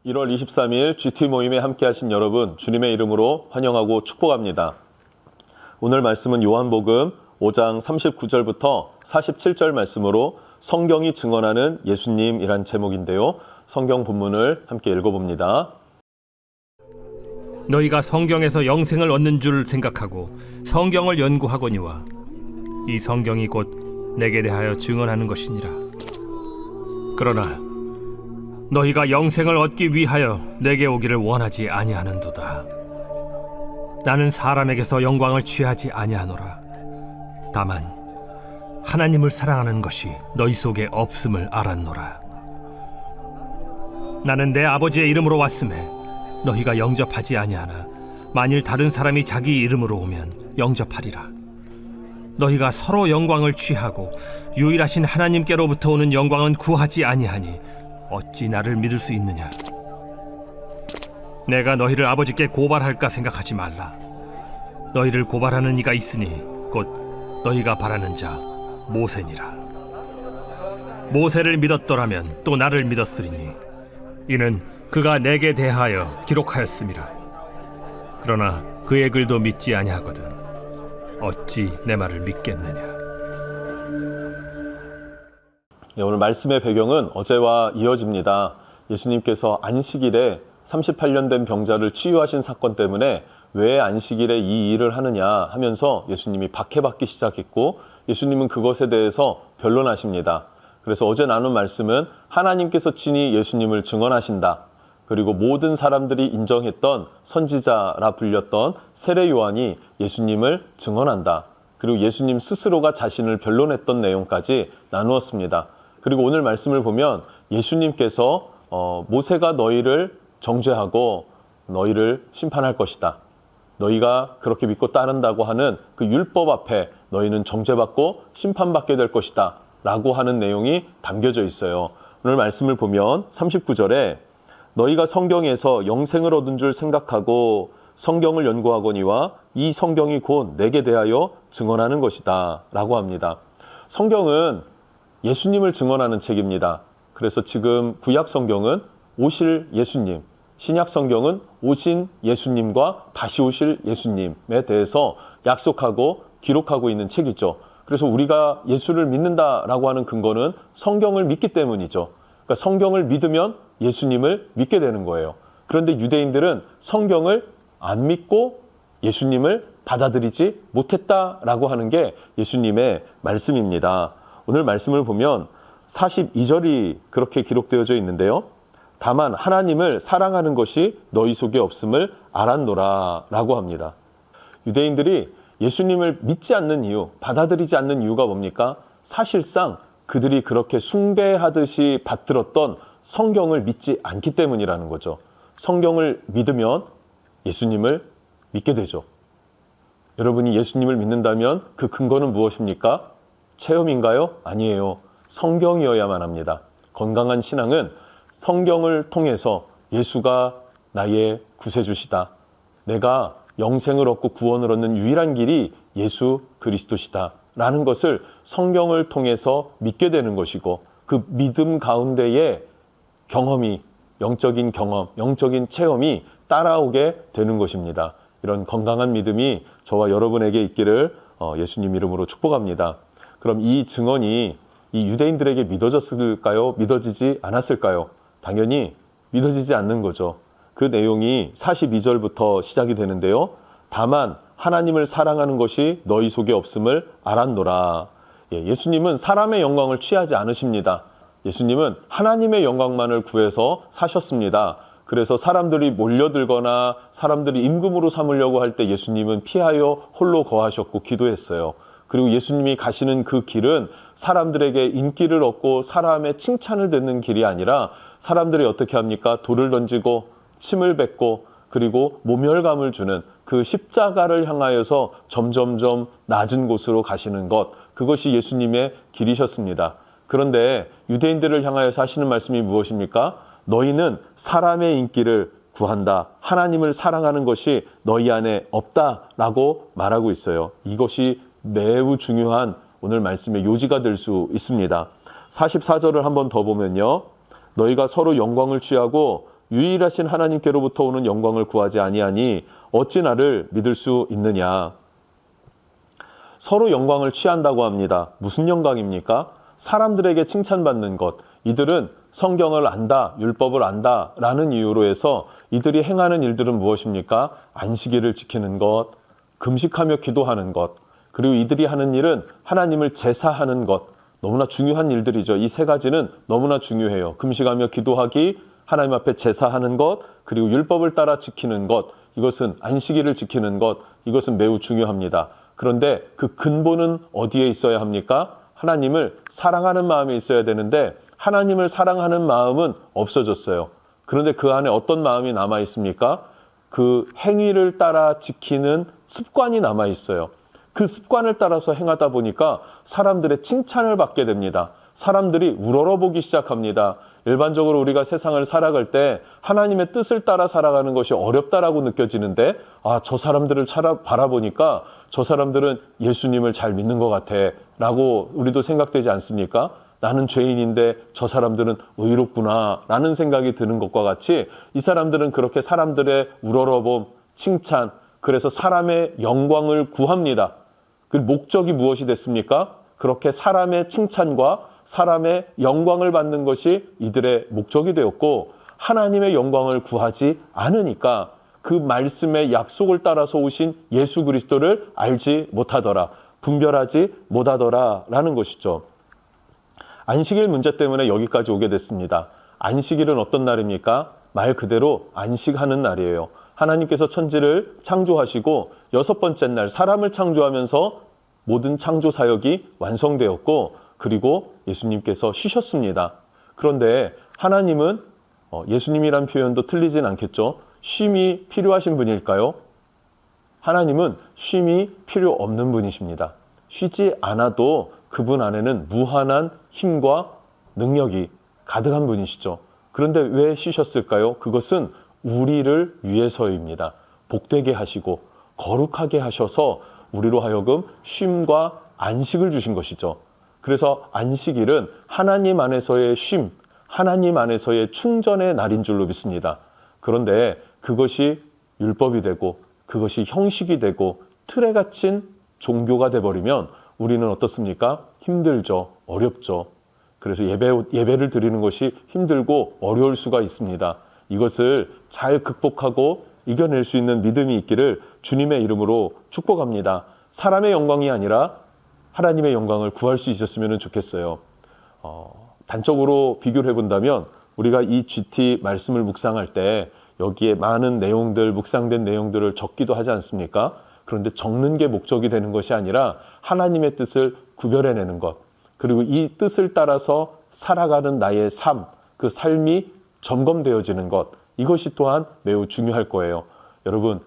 1월 23일 GT 모임에 함께하신 여러분, 주님의 이름으로 환영하고 축복합니다. 오늘 말씀은 요한복음 5장 39절부터 47절 말씀으로 성경이 증언하는 예수님이란 제목인데요. 성경 본문을 함께 읽어봅니다. 너희가 성경에서 영생을 얻는 줄 생각하고 성경을 연구하거니와 이 성경이 곧 내게 대하여 증언하는 것이니라. 그러나 너희가 영생을 얻기 위하여 내게 오기를 원하지 아니하는도다. 나는 사람에게서 영광을 취하지 아니하노라. 다만 하나님을 사랑하는 것이 너희 속에 없음을 알았노라. 나는 내 아버지의 이름으로 왔음에 너희가 영접하지 아니하나 만일 다른 사람이 자기 이름으로 오면 영접하리라. 너희가 서로 영광을 취하고 유일하신 하나님께로부터 오는 영광은 구하지 아니하니 어찌 나를 믿을 수 있느냐? 내가 너희를 아버지께 고발할까 생각하지 말라. 너희를 고발하는 이가 있으니 곧 너희가 바라는 자 모세니라. 모세를 믿었더라면 또 나를 믿었으리니 이는 그가 내게 대하여 기록하였음이라. 그러나 그의 글도 믿지 아니하거든 어찌 내 말을 믿겠느냐? 네, 오늘 말씀의 배경은 어제와 이어집니다. 예수님께서 안식일에 38년 된 병자를 치유하신 사건 때문에 왜 안식일에 이 일을 하느냐 하면서 예수님이 박해받기 시작했고 예수님은 그것에 대해서 변론하십니다. 그래서 어제 나눈 말씀은 하나님께서 친히 예수님을 증언하신다. 그리고 모든 사람들이 인정했던 선지자라 불렸던 세례 요한이 예수님을 증언한다. 그리고 예수님 스스로가 자신을 변론했던 내용까지 나누었습니다. 그리고 오늘 말씀을 보면 예수님께서 모세가 너희를 정죄하고 너희를 심판할 것이다. 너희가 그렇게 믿고 따른다고 하는 그 율법 앞에 너희는 정죄받고 심판받게 될 것이다. 라고 하는 내용이 담겨져 있어요. 오늘 말씀을 보면 39절에 너희가 성경에서 영생을 얻은 줄 생각하고 성경을 연구하거니와 이 성경이 곧 내게 대하여 증언하는 것이다. 라고 합니다. 성경은 예수님을 증언하는 책입니다. 그래서 지금 구약 성경은 오실 예수님, 신약 성경은 오신 예수님과 다시 오실 예수님에 대해서 약속하고 기록하고 있는 책이죠. 그래서 우리가 예수를 믿는다라고 하는 근거는 성경을 믿기 때문이죠. 그러니까 성경을 믿으면 예수님을 믿게 되는 거예요. 그런데 유대인들은 성경을 안 믿고 예수님을 받아들이지 못했다라고 하는 게 예수님의 말씀입니다. 오늘 말씀을 보면 42절이 그렇게 기록되어져 있는데요. 다만 하나님을 사랑하는 것이 너희 속에 없음을 알았노라 라고 합니다. 유대인들이 예수님을 믿지 않는 이유, 받아들이지 않는 이유가 뭡니까? 사실상 그들이 그렇게 숭배하듯이 받들었던 성경을 믿지 않기 때문이라는 거죠. 성경을 믿으면 예수님을 믿게 되죠. 여러분이 예수님을 믿는다면 그 근거는 무엇입니까? 체험인가요? 아니에요. 성경이어야만 합니다. 건강한 신앙은 성경을 통해서 예수가 나의 구세주시다. 내가 영생을 얻고 구원을 얻는 유일한 길이 예수 그리스도시다. 라는 것을 성경을 통해서 믿게 되는 것이고 그 믿음 가운데에 경험이, 영적인 경험, 영적인 체험이 따라오게 되는 것입니다. 이런 건강한 믿음이 저와 여러분에게 있기를 예수님 이름으로 축복합니다. 그럼 이 증언이 이 유대인들에게 믿어졌을까요? 믿어지지 않았을까요? 당연히 믿어지지 않는 거죠. 그 내용이 42절부터 시작이 되는데요. 다만 하나님을 사랑하는 것이 너희 속에 없음을 알았노라. 예수님은 사람의 영광을 취하지 않으십니다. 예수님은 하나님의 영광만을 구해서 사셨습니다. 그래서 사람들이 몰려들거나 사람들이 임금으로 삼으려고 할 때 예수님은 피하여 홀로 거하셨고 기도했어요. 그리고 예수님이 가시는 그 길은 사람들에게 인기를 얻고 사람의 칭찬을 듣는 길이 아니라 사람들이 어떻게 합니까? 돌을 던지고 침을 뱉고 그리고 모멸감을 주는 그 십자가를 향하여서 점점점 낮은 곳으로 가시는 것, 그것이 예수님의 길이셨습니다. 그런데 유대인들을 향하여서 하시는 말씀이 무엇입니까? 너희는 사람의 인기를 구한다. 하나님을 사랑하는 것이 너희 안에 없다라고 말하고 있어요. 이것이 매우 중요한 오늘 말씀의 요지가 될 수 있습니다. 44절을 한번 더 보면요. 너희가 서로 영광을 취하고 유일하신 하나님께로부터 오는 영광을 구하지 아니하니 어찌 나를 믿을 수 있느냐. 서로 영광을 취한다고 합니다. 무슨 영광입니까? 사람들에게 칭찬받는 것. 이들은 성경을 안다, 율법을 안다 라는 이유로 해서 이들이 행하는 일들은 무엇입니까? 안식일을 지키는 것, 금식하며 기도하는 것, 그리고 이들이 하는 일은 하나님을 제사하는 것. 너무나 중요한 일들이죠. 이 세 가지는 너무나 중요해요. 금식하며 기도하기, 하나님 앞에 제사하는 것, 그리고 율법을 따라 지키는 것, 이것은 안식일을 지키는 것, 이것은 매우 중요합니다. 그런데 그 근본은 어디에 있어야 합니까? 하나님을 사랑하는 마음에 있어야 되는데 하나님을 사랑하는 마음은 없어졌어요. 그런데 그 안에 어떤 마음이 남아 있습니까? 그 행위를 따라 지키는 습관이 남아 있어요. 그 습관을 따라서 행하다 보니까 사람들의 칭찬을 받게 됩니다. 사람들이 우러러보기 시작합니다. 일반적으로 우리가 세상을 살아갈 때 하나님의 뜻을 따라 살아가는 것이 어렵다라고 느껴지는데, 저 사람들을 바라보니까 저 사람들은 예수님을 잘 믿는 것 같아 라고 우리도 생각되지 않습니까? 나는 죄인인데 저 사람들은 의롭구나 라는 생각이 드는 것과 같이 이 사람들은 그렇게 사람들의 우러러봄, 칭찬, 그래서 사람의 영광을 구합니다. 그 목적이 무엇이 됐습니까? 그렇게 사람의 칭찬과 사람의 영광을 받는 것이 이들의 목적이 되었고, 하나님의 영광을 구하지 않으니까 그 말씀의 약속을 따라서 오신 예수 그리스도를 알지 못하더라, 분별하지 못하더라 라는 것이죠. 안식일 문제 때문에 여기까지 오게 됐습니다. 안식일은 어떤 날입니까? 말 그대로 안식하는 날이에요. 하나님께서 천지를 창조하시고 6번째 날 사람을 창조하면서 모든 창조 사역이 완성되었고, 그리고 예수님께서 쉬셨습니다. 그런데 하나님은 예수님이란 표현도 틀리진 않겠죠. 쉼이 필요하신 분일까요? 하나님은 쉼이 필요 없는 분이십니다. 쉬지 않아도 그분 안에는 무한한 힘과 능력이 가득한 분이시죠. 그런데 왜 쉬셨을까요? 그것은 우리를 위해서입니다. 복되게 하시고 거룩하게 하셔서 우리로 하여금 쉼과 안식을 주신 것이죠. 그래서 안식일은 하나님 안에서의 쉼, 하나님 안에서의 충전의 날인 줄로 믿습니다. 그런데 그것이 율법이 되고 그것이 형식이 되고 틀에 갇힌 종교가 돼버리면 우리는 어떻습니까? 힘들죠. 어렵죠. 그래서 예배를 드리는 것이 힘들고 어려울 수가 있습니다. 이것을 잘 극복하고 이겨낼 수 있는 믿음이 있기를 주님의 이름으로 축복합니다. 사람의 영광이 아니라 하나님의 영광을 구할 수 있었으면 좋겠어요. 단적으로 비교를 해본다면 우리가 이 GT 말씀을 묵상할 때 여기에 많은 내용들, 묵상된 내용들을 적기도 하지 않습니까? 그런데 적는 게 목적이 되는 것이 아니라 하나님의 뜻을 구별해내는 것, 그리고 이 뜻을 따라서 살아가는 나의 삶, 그 삶이 점검되어지는 것, 이것이 또한 매우 중요할 거예요. 여러분,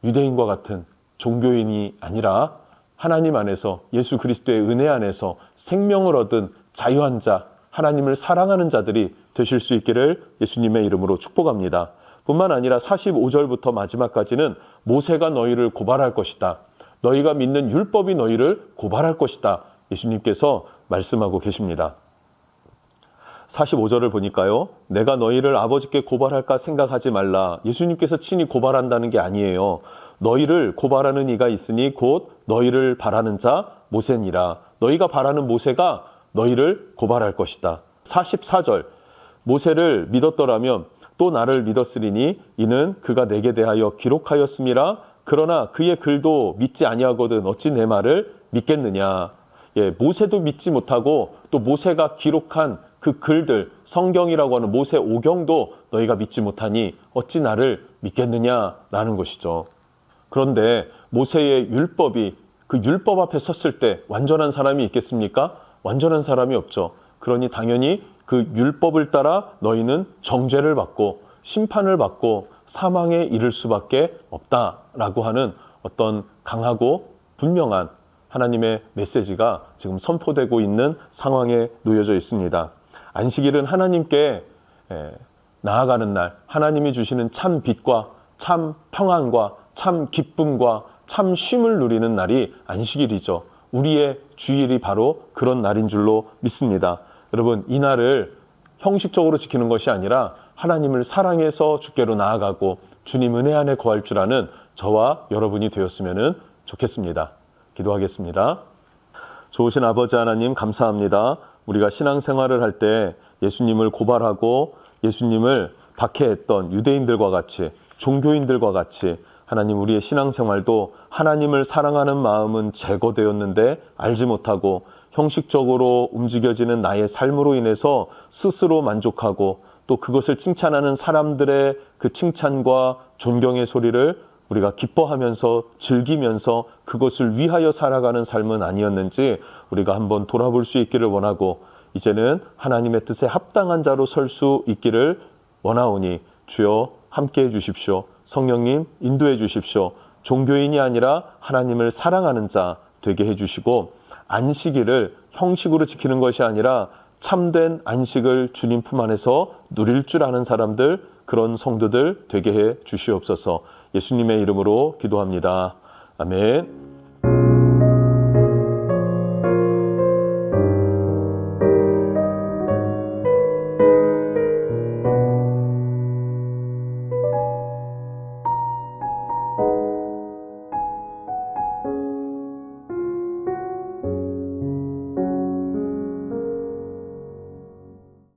유대인과 같은 종교인이 아니라 하나님 안에서 예수 그리스도의 은혜 안에서 생명을 얻은 자유한 자, 하나님을 사랑하는 자들이 되실 수 있기를 예수님의 이름으로 축복합니다. 뿐만 아니라 45절부터 마지막까지는 모세가 너희를 고발할 것이다. 너희가 믿는 율법이 너희를 고발할 것이다. 예수님께서 말씀하고 계십니다. 45절을 보니까요. 내가 너희를 아버지께 고발할까 생각하지 말라. 예수님께서 친히 고발한다는 게 아니에요. 너희를 고발하는 이가 있으니 곧 너희를 바라는 자 모세니라. 너희가 바라는 모세가 너희를 고발할 것이다. 44절 모세를 믿었더라면 또 나를 믿었으리니 이는 그가 내게 대하여 기록하였음이라. 그러나 그의 글도 믿지 아니하거든 어찌 내 말을 믿겠느냐. 모세도 믿지 못하고 또 모세가 기록한 그 글들, 성경이라고 하는 모세 오경도 너희가 믿지 못하니 어찌 나를 믿겠느냐라는 것이죠. 그런데 모세의 율법이 그 율법 앞에 섰을 때 완전한 사람이 있겠습니까? 완전한 사람이 없죠. 그러니 당연히 그 율법을 따라 너희는 정죄를 받고 심판을 받고 사망에 이를 수밖에 없다라고 하는 어떤 강하고 분명한 하나님의 메시지가 지금 선포되고 있는 상황에 놓여져 있습니다. 안식일은 하나님께 나아가는 날, 하나님이 주시는 참 빛과 참 평안과 참 기쁨과 참 쉼을 누리는 날이 안식일이죠. 우리의 주일이 바로 그런 날인 줄로 믿습니다. 여러분, 이 날을 형식적으로 지키는 것이 아니라 하나님을 사랑해서 주께로 나아가고 주님 은혜 안에 거할 줄 아는 저와 여러분이 되었으면 좋겠습니다. 기도하겠습니다. 좋으신 아버지 하나님 감사합니다. 우리가 신앙생활을 할 때 예수님을 고발하고 예수님을 박해했던 유대인들과 같이 종교인들과 같이 하나님 우리의 신앙생활도 하나님을 사랑하는 마음은 제거되었는데 알지 못하고 형식적으로 움직여지는 나의 삶으로 인해서 스스로 만족하고 또 그것을 칭찬하는 사람들의 그 칭찬과 존경의 소리를 우리가 기뻐하면서 즐기면서 그것을 위하여 살아가는 삶은 아니었는지 우리가 한번 돌아볼 수 있기를 원하고 이제는 하나님의 뜻에 합당한 자로 설 수 있기를 원하오니 주여 함께해 주십시오. 성령님 인도해 주십시오. 종교인이 아니라 하나님을 사랑하는 자 되게 해주시고 안식일을 형식으로 지키는 것이 아니라 참된 안식을 주님 품 안에서 누릴 줄 아는 사람들 그런 성도들 되게 해 주시옵소서. 예수님의 이름으로 기도합니다. 아멘.